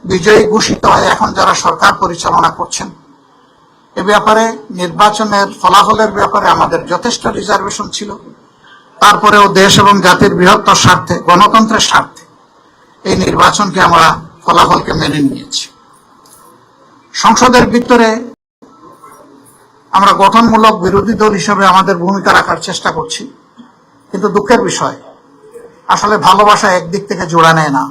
বিজয়ী ঘোষিত হয়ে এখন যারা সরকার পরিচালনা করছেন, এ ব্যাপারে নির্বাচনের ফলাফলের ব্যাপারে আমাদের যথেষ্ট রিজার্ভেশন ছিল। তারপরেও দেশ এবং জাতির বৃহত্তর স্বার্থে, গণতন্ত্রের স্বার্থে এই নির্বাচনকে আমরা ফলাফলকে মেনে নিয়েছি। সংসদের ভিতরে আমরা গঠনমূলক বিরোধী দল হিসেবে আমাদের ভূমিকা রাখার চেষ্টা করছি, কিন্তু দুঃখের বিষয় আসলে ভালোবাসা একদিক থেকে জোড়া নেয় না,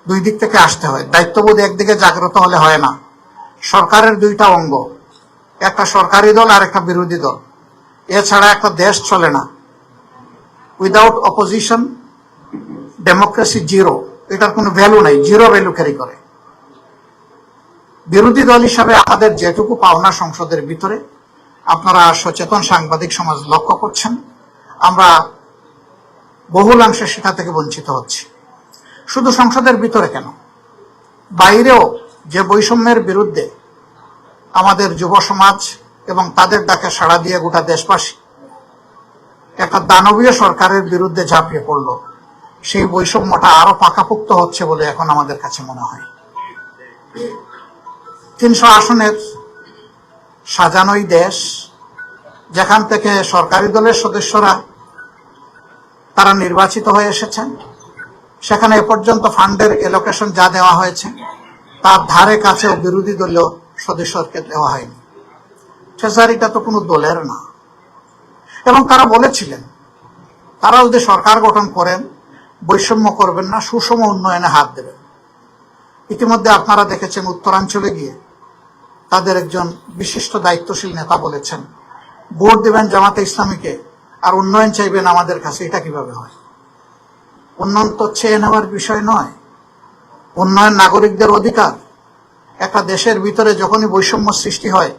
দুই দিক থেকে আসতে হয়। দায়িত্ববোধ একদিকে জাগ্রত হলে হয় না। সরকারের দুইটা অঙ্গ, একটা সরকারি দল আর একটা বিরোধী দল, এছাড়া একটা দেশ চলে না। উইদাউট অপোজিশন ডেমোক্রেসি জিরো, এটার কোনো ভ্যালু নাই, জিরো ভ্যালু ক্যারি করে। বিরোধী দল হিসাবে আমাদের যেটুকু পাওনা সংসদের ভিতরে, আপনারা সচেতন সাংবাদিক সমাজ লক্ষ্য করছেন, আমরা বহুলাংশে সেটা থেকে বঞ্চিত হচ্ছি। শুধু সংসদের ভিতরে কেন, বাইরেও যে বৈষম্যের বিরুদ্ধে আমাদের যুব সমাজ এবং তাদের ডাকে সাড়া দিয়ে গোটা দেশবাসী একটা দানবীয় সরকারের বিরুদ্ধে ঝাঁপিয়ে পড়ল, সেই বৈষম্যটা আরো পাকাপোক্ত হচ্ছে বলে এখন আমাদের কাছে মনে হয়। 300 আসনের সাজানোই দেশ, যেখান থেকে সরকারি দলের সদস্যরা তারা নির্বাচিত হয়ে এসেছেন, সেখানে এ পর্যন্ত ফান্ডের এলোকেশন যা দেওয়া হয়েছে তার ধারে কাছেও বিরোধী দলীয় সদস্যকে দেওয়া হয়নি। ট্রেজারিটা তো কোনো দলের না। এবং তারা বলেছিলেন তারা যদি সরকার গঠন করেন বৈষম্য করবেন না, সুষম উন্নয়নে হাত দেবেন। ইতিমধ্যে আপনারা দেখেছেন উত্তরাঞ্চলে গিয়ে তাদের একজন বিশিষ্ট দায়িত্বশীল নেতা বলেছেন ভোট দেবেন জামাতে ইসলামীকে আর উন্নয়ন চাইবেন আমাদের কাছে। এটা কিভাবে হয়? উন্নয়ন তো চেয়ে নেওয়ার বিষয় নয়, উন্নয়ন নাগরিকদের অধিকার। একটা দেশের ভিতরে যখনই বৈষম্য সৃষ্টি হয়,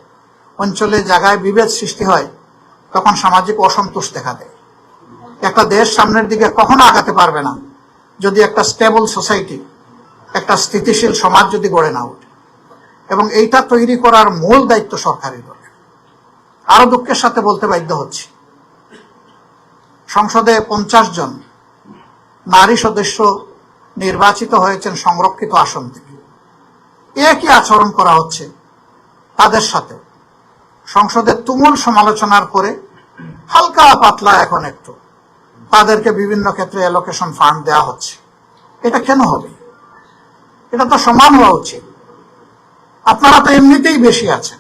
অঞ্চলে জায়গায় বিভেদ সৃষ্টি হয়, তখন সামাজিক অসন্তোষ দেখা দেয়। একটা দেশ সামনের দিকে কখনো আগাতে পারবে না যদি একটা স্টেবল সোসাইটি, একটা স্থিতিশীল সমাজ যদি গড়ে না ওঠে। এবং এইটা তৈরি করার মূল দায়িত্ব সরকারি দলের। আরো দুঃখের সাথে বলতে বাধ্য হচ্ছি, সংসদে 50 জন নারী সদস্য নির্বাচিত হয়েছেন সংরক্ষিত আসন থেকে। একই আচরণ করা হচ্ছে তাদের সাথে। সংসদে তুমুল সমালোচনার পরে হালকা পাতলা এখন একটু তাদেরকে বিভিন্ন ক্ষেত্রে অ্যালোকেশন ফান্ড দেওয়া হচ্ছে। এটা কেন হবে? এটা তো সমান হওয়া উচিত। আপনারা তো এমনিতেই বেশি আছেন,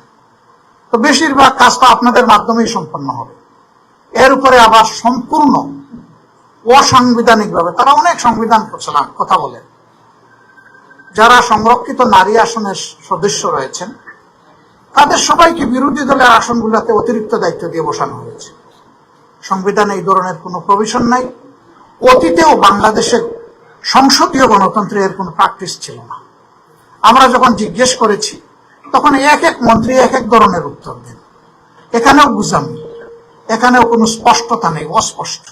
তো বেশিরভাগ কাজ তো আপনাদের মাধ্যমেই সম্পন্ন হবে। এর উপরে আবার সম্পূর্ণ অসাংবিধানিক ভাবে তারা অনেক সংবিধান কথা বলেন। যারা সংরক্ষিত নারী আসনের সদস্য রয়েছেন তাদের সবাইকে বিরোধী দলের আসনগুলোতে অতিরিক্ত দায়িত্ব দিয়ে বসানো হয়েছে। সংবিধানে এই ধরনের কোনো প্রভিশন নাই। অতীতেও বাংলাদেশের সংসদীয় গণতন্ত্রে এর কোনো প্র্যাকটিস ছিল না। আমরা যখন জিজ্ঞেস করেছি তখন এক এক মন্ত্রী এক এক ধরনের উত্তর দেন। এখানেও বুঝামি, এখানেও কোনো স্পষ্টতা নেই, অস্পষ্ট।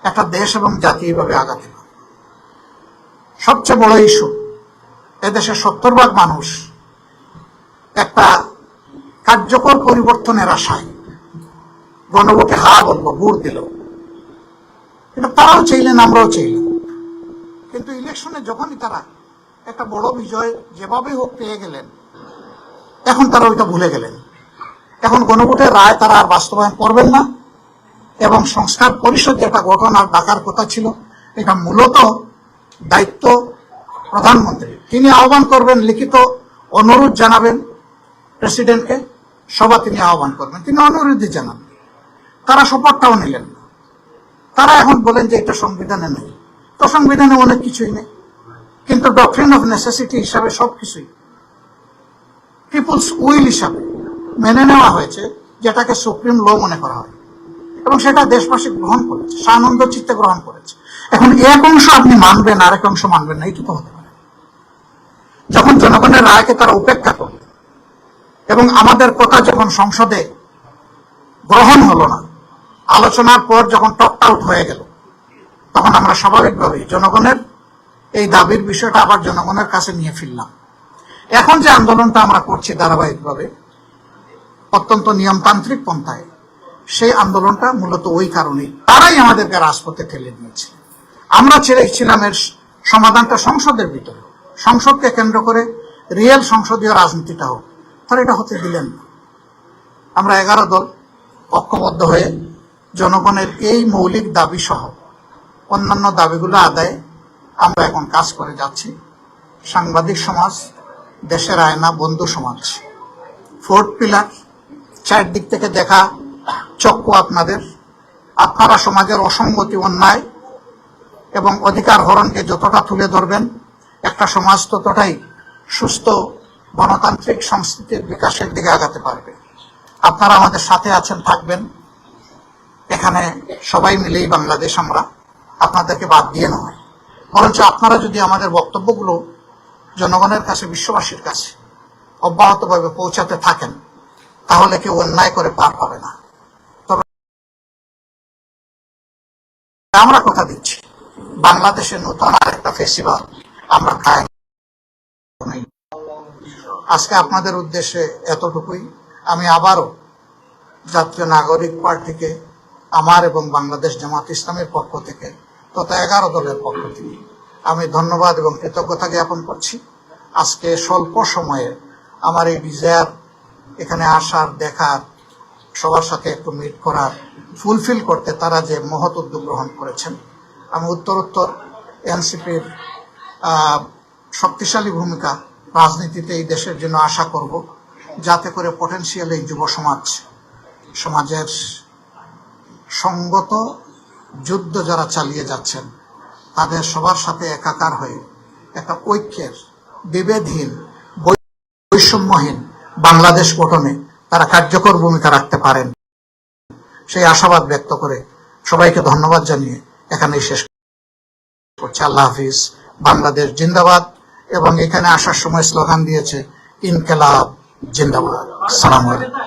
একটা দেশ এবং জাতি এইভাবে আগাতে পারে। সবচেয়ে বড় ইস্যু, এদেশের 70% মানুষ একটা কার্যকর পরিবর্তনের আশায় গণভোটে হা বলবো, ভোট দিল। এটা তারাও চাইলেন, আমরাও চাইলাম। কিন্তু ইলেকশনে যখনই তারা একটা বড় বিজয় যেভাবে হোক পেয়ে গেলেন, এখন তারা ওইটা ভুলে গেলেন। এখন গণভোটের রায় তারা আর বাস্তবায়ন করবেন না। এবং সংস্কার পরিষদ যেটা গঠন আর ডাকার কথা ছিল, এটা মূলত দায়িত্ব প্রধানমন্ত্রী। তিনি আহ্বান করবেন, লিখিত অনুরোধ জানাবেন প্রেসিডেন্টকে, সভা তিনি আহ্বান করবেন, তিনি অনুরোধই জানান। তারা শপথটাও নিলেন না। তারা এখন বলেন যে এটা সংবিধানে নেই। তো সংবিধানে অনেক কিছুই নেই, কিন্তু ডক্ট্রিন অফ নেসেসিটি হিসাবে সবকিছুই পিপুলস উইল হিসাবে মেনে নেওয়া হয়েছে, যেটাকে সুপ্রিম ল মনে করা হয়। এবং সেটা দেশবাসী গ্রহণ করেছে, সানন্দ চিত্তে গ্রহণ করেছে। এখন এক অংশ আপনি মানবেন, আরেক অংশ মানবেন না, এইটুকু হতে পারে। যখন জনগণের রায়কে তারা উপেক্ষা করবে এবং আমাদের কথা যখন সংসদে গ্রহণ হলো না, আলোচনার পর যখন টপ আউট হয়ে গেল, তখন আমরা স্বাভাবিকভাবেই জনগণের এই দাবির বিষয়টা আবার জনগণের কাছে নিয়ে ফিরলাম। এখন যে আন্দোলনটা আমরা করছি ধারাবাহিকভাবে অত্যন্ত নিয়মতান্ত্রিক পন্থায়, সেই আন্দোলনটা মূলত ওই কারণেই। তারাই আমাদেরকে রাজপথে ঠেলে দিয়েছে। আমরা চেয়েছিলাম এর সমাধানটা সংসদের ভিতরে, সংসদকে কেন্দ্র করে রিয়েল সংসদীয় রাজনীতিটা হোক, তাহলে এটা হতে দিলেন না। আমরা 11 দল ঐক্যবদ্ধ হয়ে জনগণের এই মৌলিক দাবি সহ অন্যান্য দাবিগুলো আদায়ে আমরা এখন কাজ করে যাচ্ছি। সাংবাদিক সমাজ, দেশের আয়না, বন্ধু সমাজ, 4th পিলার, চারদিক থেকে দেখা চক্ষু আপনাদের। আপনারা সমাজের অসঙ্গতি, অন্যায় এবং অধিকার হরণকে যতটা তুলে ধরবেন, একটা সমাজ ততটাই সুস্থ গণতান্ত্রিক সংস্কৃতির বিকাশের দিকে আগাতে পারবে। আপনারা আমাদের সাথে আছেন, থাকবেন। এখানে সবাই মিলেই বাংলাদেশ, আমরা আপনাদেরকে বাদ দিয়ে নয়, বরঞ্চ আপনারা যদি আমাদের বক্তব্যগুলো জনগণের কাছে, বিশ্ববাসীর কাছে অব্যাহতভাবে পৌঁছাতে থাকেন, তাহলে কেউ অন্যায় করে পার পাবে না। তবে আমরা কথা দিচ্ছি, বাংলাদেশের নতুন আরেকটা ফেস্টিভ্যাল আমরা কায়েম। আজকে আপনাদের উদ্দেশ্যে এতটুকুই। আমি আবারও জাতীয় নাগরিক পার্টিকে আমার এবং বাংলাদেশ জামাত ইসলামের পক্ষ থেকে তথা 11 দলের পক্ষ থেকে আমি ধন্যবাদ এবং কৃতজ্ঞতা জ্ঞাপন করছি। আজকে স্বল্প সময়ে আমার এই ডিজায়ার, এখানে আসার, দেখার, সবার সাথে একটু মিট করার, ফুলফিল করতে তারা যে মহৎ উদ্যোগ গ্রহণ করেছেন, আমি উত্তরোত্তর এনসিপির শক্তিশালী ভূমিকা রাজনীতিতে এই দেশের জন্য আশা করব, যাতে করে পটেনশিয়াল এই যুব সমাজের সঙ্গত যুদ্ধ যারা চালিয়ে যাচ্ছেন, তাদের সবার সাথে একাকার হয়ে একটা ঐক্যের, বিভেদহীন, বৈষম্যহীন বাংলাদেশ গঠনে তারা কার্যকর ভূমিকা রাখতে পারেন, সেই আশাবাদ ব্যক্ত করে সবাইকে ধন্যবাদ জানিয়ে এখানেই শেষ করছি। আল্লাহ হাফিজ, বাংলাদেশ জিন্দাবাদ। এবং এখানে আসার সময় স্লোগান দিয়েছে ইনকিলাব জিন্দাবাদ। আসসালামু আলাইকুম।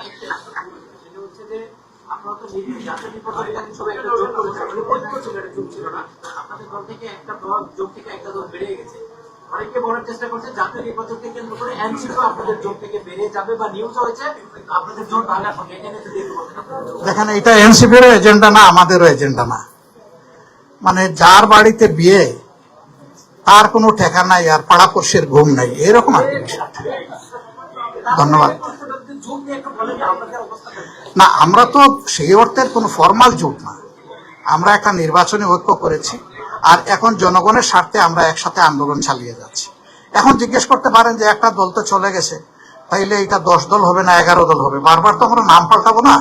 অনেকে বলার চেষ্টা করছে জাতীয় নির্বাচনকে কেন্দ্র করে এনসিপি আপনাদের জোট থেকে বেরিয়ে যাবে বা নিউজ হয়েছে আপনাদের জোট ভাঙা হবে। দেখেন, এটা এনসিপির এজেন্ডা না, আমাদেরও এজেন্ডা না। মানে যার বাড়িতে বিয়ে তার কোনো ঠেকা নাই আর পাড়াপড়শির ঘুম নাই, এরকম আর কি। ধন্যবাদ। না, আমরা তো সেই অর্থের কোনো ফর্মাল জোট না, আমরা একটা নির্বাচনী ঐক্য করেছি, আর এখন জনগণের স্বার্থে আমরা একসাথে আন্দোলন চালিয়ে যাচ্ছি। এখন জিজ্ঞেস করতে পারেন যে একটা দল তো চলে গেছে, তাইলে এটা 10 দল হবে না 11 দল হবে? বারবার তো আমরা নাম পাল্টাবো না।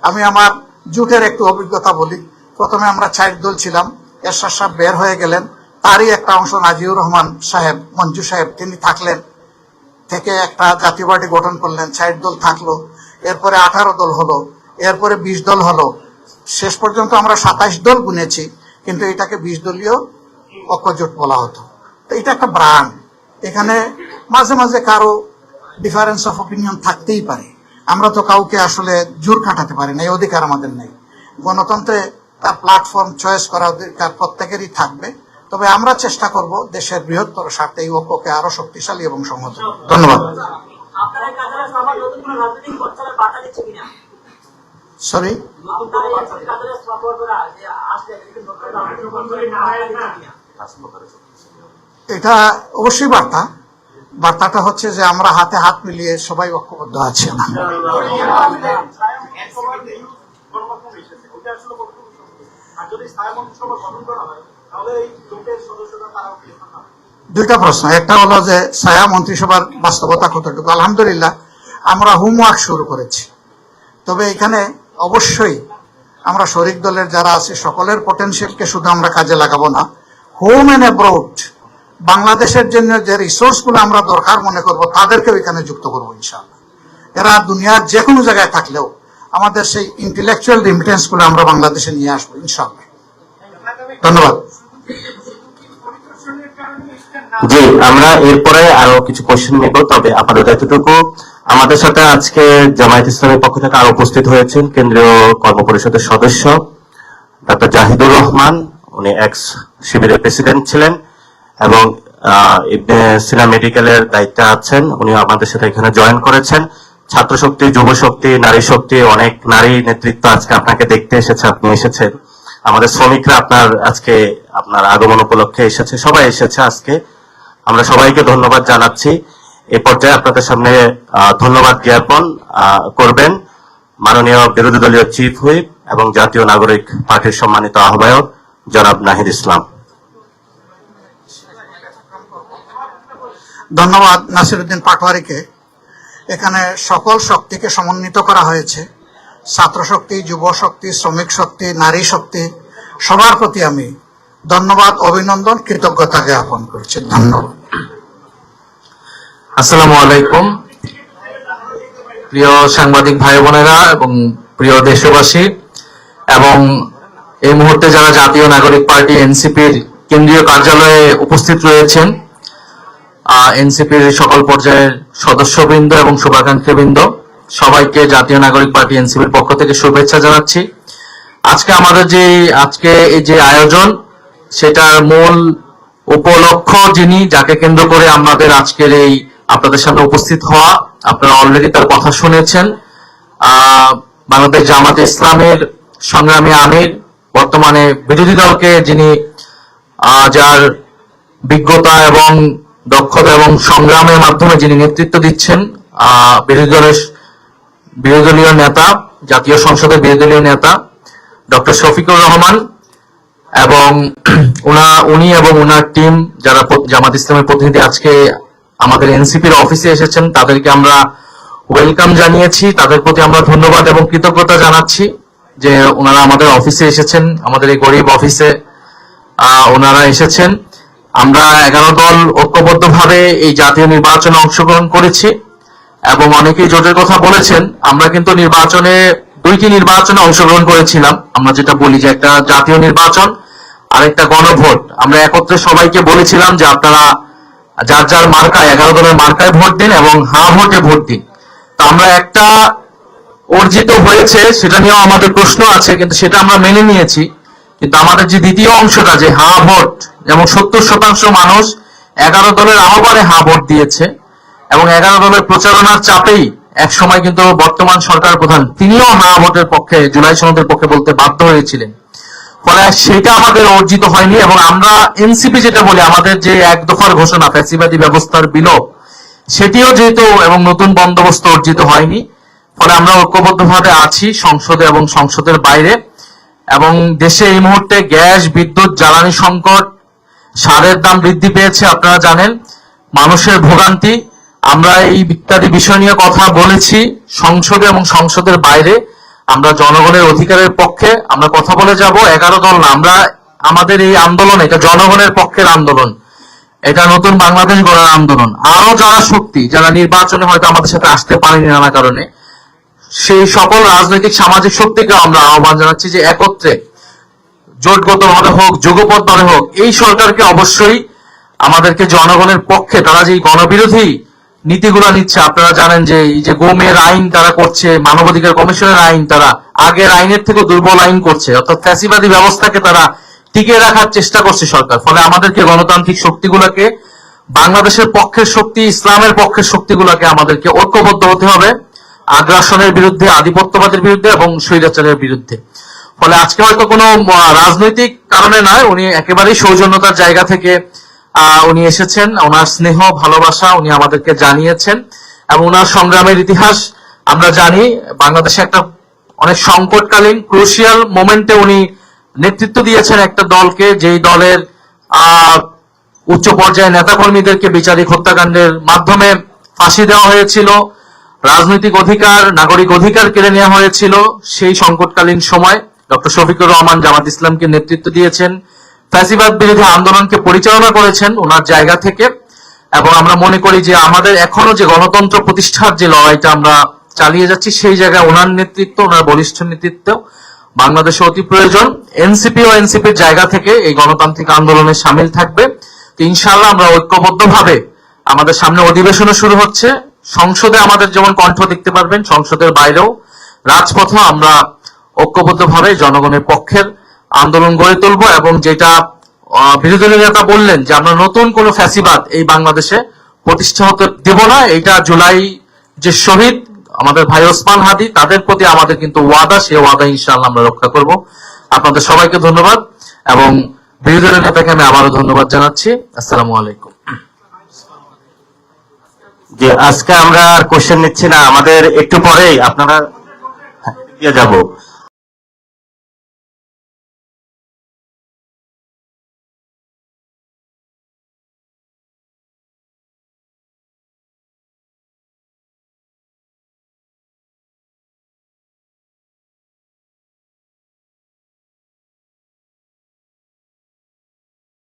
আমি আমার জোটের একটু অভিজ্ঞতা বলি। প্রথমে আমরা 4 দল ছিলাম, এরশাদ সাহেব বের হয়ে গেলেন, তারই একটা অংশ নাজিউর রহমান সাহেব, মঞ্জু সাহেব, তিনি থাকলেন, থেকে একটা জাতীয় পার্টি গঠন করলেন, 4 দল থাকলো, এরপরে 18 দল হলো, এরপরে 20 দল হলো, শেষ পর্যন্ত আমরা 27 দল গুনেছি, কিন্তু এটাকে 20 দলীয় ঐক্যজোট বলা হতো। তো এটা একটা ব্র্যান্ড। এখানে মাঝে মাঝে কারো ডিফারেন্স অফ অপিনিয়ন থাকতেই পারে, আমরা তো কাউকে আসলে জোর খাটাতে পারি না, এই অধিকার আমাদের নেই। গণতন্ত্রে তার প্ল্যাটফর্ম চয়েস করার অধিকার প্রত্যেকেরই থাকবে। তবে আমরা চেষ্টা করব দেশের বৃহত্তর স্বার্থে এই ঐক্যকে আরো শক্তিশালী এবং সংহত। ধন্যবাদ। সরি, এটা অবশ্যই বার্তাটা হচ্ছে যে আমরা হাতে হাত মিলিয়ে সবাই ঐক্যবদ্ধ আছি। দুইটা প্রশ্ন, একটা হলো যে ছায়া মন্ত্রিসভার বাস্তবতা কতটুকু। আলহামদুলিল্লাহ আমরা হোমওয়ার্ক শুরু করেছি, তবে এখানে অবশ্যই আমরা শরিক দলের যারা আছে সকলের পটেনশিয়ালকে শুধু আমরা কাজে লাগাবো না, হোম এন্ড অ্যাব্রড বাংলাদেশের জন্য যে রিসোর্স গুলো আমরা দরকার মনে করব তাদেরকেও এখানে যুক্ত করবো ইনশাআল্লাহ। এরা দুনিয়ার যে কোনো জায়গায় থাকলেও আমাদের সেই ইন্টেলেকচুয়াল রিমিটেন্স গুলো আমরা বাংলাদেশে নিয়ে আসবো ইনশাআল্লাহ। ধন্যবাদ। জি, আমরা এরপরে আরো কিছু কোশ্চেন নেব, তবে আপাতত এতটুকু। আমাদের সাথে আজকে জামায়াত ইসলামের পক্ষ থেকে আরো উপস্থিত হয়েছেন কেন্দ্রীয় কর্মপরিষদের সদস্য ডক্টর জাহিদুর রহমান, উনি এক্স শিবিরের প্রেসিডেন্ট ছিলেন এবং ইবনে সিনা মেডিকেলের দায়িত্বে আছেন, উনি আমাদের সাথে এখানে জয়েন করেছেন। ছাত্র শক্তি, যুব শক্তি, নারী শক্তি, অনেক নারী নেতৃত্ব আজকে আপনাকে দেখতে এসেছে, আপনি এসেছেন। আমাদের শ্রমিকরা আপনার আগমন উপলক্ষে এসেছে, সবাই এসেছে আজকে। আমরা সবাইকে ধন্যবাদ জানাচ্ছি। এ পর্যায়ে আপনাদের সামনে ধন্যবাদ জ্ঞাপন করবেন মাননীয় বিরোধী দলীয় চিফ হুইপ এবং জাতীয় নাগরিক পার্টির সম্মানিত আহ্বায়ক জনাব নাহিদ ইসলাম। ধন্যবাদ নাসিরউদ্দিন পাটোয়ারিকে। এখানে সকল শক্তিকে সমন্বিত করা হয়েছে, ছাত্র শক্তি, যুব শক্তি, শ্রমিক শক্তি, নারী শক্তি, সবার প্রতি আমি ধন্যবাদ, অভিনন্দন, কৃতজ্ঞতা জ্ঞাপন করছি। ধন্যবাদ। আসসালামু আলাইকুম প্রিয় সাংবাদিক ভাই বোনেরা এবং প্রিয় দেশবাসী, এবং এই মুহূর্তে যারা জাতীয় নাগরিক পার্টি এনসিপির কেন্দ্রীয় কার্যালয়ে উপস্থিত রয়েছেন, এনসিপির সকল পর্যায়ের সদস্যবৃন্দ এবং শুভাকাঙ্ক্ষীবৃন্দ, সবাইকে জাতীয় নাগরিক পার্টি এনসিপির পক্ষ থেকে শুভেচ্ছা জানাচ্ছি। আজকে আমাদের এই যে আয়োজন, সেটার মূল উপলক্ষ যাকে কেন্দ্র করে আমাদের আজকের এই আপনাদের সামনে উপস্থিত হওয়া, আপনারা অলরেডি তার কথা শুনেছেন। বাংলাদেশ জামাতে ইসলামের সংগ্রামী আমির, বর্তমানে বিরোধী দলকে যার বিজ্ঞতা এবং দক্ষতা এবং সংগ্রামের মাধ্যমে যিনি নেতৃত্ব দিচ্ছেন, বিরোধী দলীয় নেতা, জাতীয় সংসদের বিরোধী দলীয় নেতা ডক্টর শফিকুর রহমান, এবং উনি এবং উনার টিম যারা জামাত ইসলামের প্রতিনিধি আজকে আমাদের এনসিপির অফিসে এসেছেন, তাদেরকে আমরা ওয়েলকাম জানিয়েছি। তাদের প্রতি আমরা ধন্যবাদ এবং কৃতজ্ঞতা জানাচ্ছি যে ওনারা আমাদের অফিসে এসেছেন, আমাদের এই গরিব অফিসে ওনারা এসেছেন। আমরা 11 দল ঐক্যবদ্ধভাবে এই জাতীয় নির্বাচনে অংশগ্রহণ করেছি এবং অনেকেই জোটের কথা বলেছেন। আমরা কিন্তু দুইটি নির্বাচনে অংশগ্রহণ করেছিলাম। আমরা যেটা বলি যে একটা জাতীয় নির্বাচন আর একটা গণভোট। আমরা একত্রে সবাইকে বলেছিলাম যে আপনারা যার যার মার্কায়, 11 দলের মার্কায় ভোট দিন এবং হা ভোটে ভোট দিন। তো আমরা একটা অর্জিত হয়েছে, সেটা নিয়েও আমাদের প্রশ্ন আছে, কিন্তু সেটা আমরা মেনে নিয়েছি। কিন্তু আমাদের যে দ্বিতীয় অংশটা, যে হা ভোট, যেমন 70% মানুষ 11 দলের আহ্বানে হা ভোট দিয়েছে এবং 11 দলের প্রচারণার চাপেই এক সময় কিন্তু বর্তমান সরকার প্রধান তিনিও হা ভোটের পক্ষে, জুলাই সনদের পক্ষে বলতে বাধ্য হয়েছিলেন। ফলে সেটা আমাদের অর্জিত হয়নি এবং আমরা এনসিপি যেটা বলি, আমাদের যে এক দফার ঘোষণা ফ্যাসিবাদী ব্যবস্থার বিলোপ, সেটিও যেহেতু এবং নতুন বন্দোবস্ত অর্জিত হয়নি। ফলে আমরা ঐক্যবদ্ধভাবে আছি সংসদে এবং সংসদের বাইরে। এবং দেশে এই মুহূর্তে গ্যাস, বিদ্যুৎ, জ্বালানি সংকট, সারের দাম বৃদ্ধি পেয়েছে, আপনারা জানেন, মানুষের ভোগান্তি। আমরা এই ইত্যাদি বিষয় নিয়ে কথা বলেছি সংসদে এবং সংসদের বাইরে। আমরা জনগণের অধিকারের পক্ষে আমরা কথা বলে যাব। 11 দল না, আমরা আমাদের এই আন্দোলন, এটা জনগণের পক্ষের আন্দোলন, এটা নতুন বাংলাদেশ গড়ার আন্দোলন। আরো যারা শক্তি, যারা নির্বাচনে হয়তো আমাদের সাথে আসতে পারেনি নানা কারণে, সেই সকল রাজনৈতিক সামাজিক শক্তিকে আমরা আহ্বান জানাচ্ছি যে একত্রে জোটগতভাবে হোক, যুগপৎভাবে হোক, এই সরকারকে অবশ্যই আমাদেরকে জনগণের পক্ষে, তারা যে গণবিরোধী নীতিগুলো নিচ্ছে, আপনারা জানেন যে এই যে গোমের আইন তারা করছে, মানবাধিকার কমিশনের আইন, তারা আগের আইনের থেকে দুর্বল আইন করছে, অর্থাৎ ফ্যাসিবাদী ব্যবস্থাকে তারা টিকিয়ে রাখার চেষ্টা করছে সরকার। ফলে আমাদেরকে গণতান্ত্রিক শক্তিগুলোকে, বাংলাদেশের পক্ষের শক্তি, ইসলামের পক্ষের শক্তিগুলোকে আমাদেরকে ঐক্যবদ্ধ হতে হবে আগ্রাসনের বিরুদ্ধে, আধিপত্যবাদের বিরুদ্ধে এবং স্বৈরাচারের বিরুদ্ধে। ফলে আজকে হয়তো কোনো রাজনৈতিক কারণে নয়, উনি একেবারেই সৌজন্যতার জায়গা থেকে উনি এসেছেন। ওনার স্নেহ, ভালোবাসা উনি আমাদেরকে জানিয়েছেন এবং ওনার সংগ্রামের ইতিহাস আমরা জানি। বাংলাদেশে একটা অনেক সংকটকালীন ক্রুশিয়াল মোমেন্টে উনি নেতৃত্ব দিয়েছেন একটা দলকে, যেই দলের উচ্চ পর্যায়ে নেতাকর্মীদেরকে বিচারিক হত্যাকাণ্ডের মাধ্যমে ফাঁসি দেওয়া হয়েছিল, রাজনৈতিক অধিকার, নাগরিক অধিকার কেড়ে নেওয়া হয়েছিল। সেই সংকটকালীন সময় ডক্টর শফিকুর রহমান জামাত ইসলামকে নেতৃত্ব দিয়েছেন, ফ্যাসিবাদ বিরোধী আন্দোলনকে পরিচালনা করেছেন ওনার জায়গা থেকে। এবং আমরা মনে করি যে আমাদের এখনো যে গণতন্ত্র প্রতিষ্ঠার যে লড়াইটা আমরা চালিয়ে যাচ্ছি, সেই জায়গায় ওনার নেতৃত্ব, ওনার বলিষ্ঠ নেতৃত্ব বাংলাদেশে অতি প্রয়োজন। এনসিপি ও এনসিপির জায়গা থেকে এই গণতান্ত্রিক আন্দোলনে সামিল থাকবে। তো ইনশাআল্লাহ আমরা ঐক্যবদ্ধভাবে, আমাদের সামনে অধিবেশনও শুরু হচ্ছে, সংসদে আমাদের যেমন কণ্ঠ দেখতে পারবেন, সংসদের বাইরেও রাজপথে আমরা ঐক্যবদ্ধভাবে জনগণের পক্ষের আন্দোলন গড়ে তুলব। এবং যেটা বিরোধী নেতা বললেন যে আমরা নতুন কোন ফ্যাসিবাদ এই বাংলাদেশে প্রতিষ্ঠা হতে দেব না, এটা জুলাই যে শহীদ আমাদের ভাই ওসমান হাদি, তাদের প্রতি আমাদের কিন্তু ওয়াদা, সে ওয়াদা ইনশাআল্লাহ আমরা রক্ষা করব। আপনাদের সবাইকে ধন্যবাদ এবং বিরোধী নেতাকে আমি আবারও ধন্যবাদ জানাচ্ছি। আসসালামু আলাইকুম। যে আজকে আমরা আর কোশ্চেন নিচ্ছি না, আমাদের একটু পরেই আপনারা দিয়ে যাব।